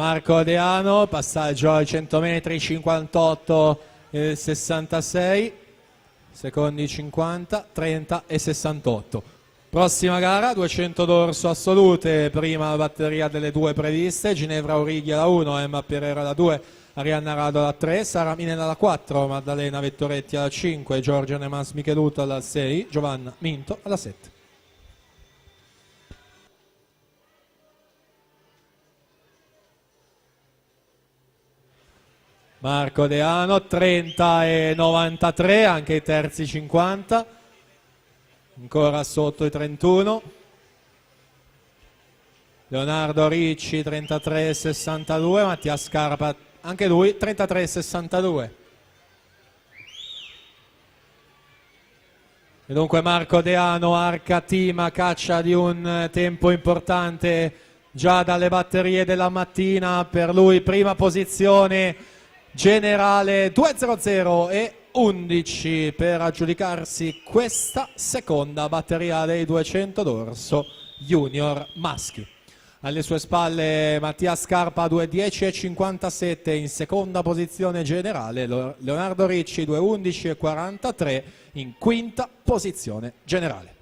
Marco Deano, passaggio ai 100 metri, 58 e 66, secondi 50, 30 e 68. Prossima gara, 200 dorso assolute, prima batteria delle due previste, Ginevra Orighi alla 1, Emma Pereira alla 2, Arianna Rado alla 3, Sara Minella alla 4, Maddalena Vettoretti alla 5, Giorgia Nemas Micheluto alla 6, Giovanna Minto alla 7. Marco Deano, 30 e 93, anche i terzi 50, ancora sotto i 31. Leonardo Ricci, 33 e 62, Mattia Scarpa, anche lui 33 e 62. E dunque Marco Deano, Arca Tima, caccia di un tempo importante già dalle batterie della mattina, per lui prima posizione generale 2.00 e 11 per aggiudicarsi questa seconda batteria dei 200 dorso junior maschi. Alle sue spalle Mattia Scarpa 2.10 e 57 in seconda posizione generale, Leonardo Ricci 2.11 e 43 in quinta posizione generale.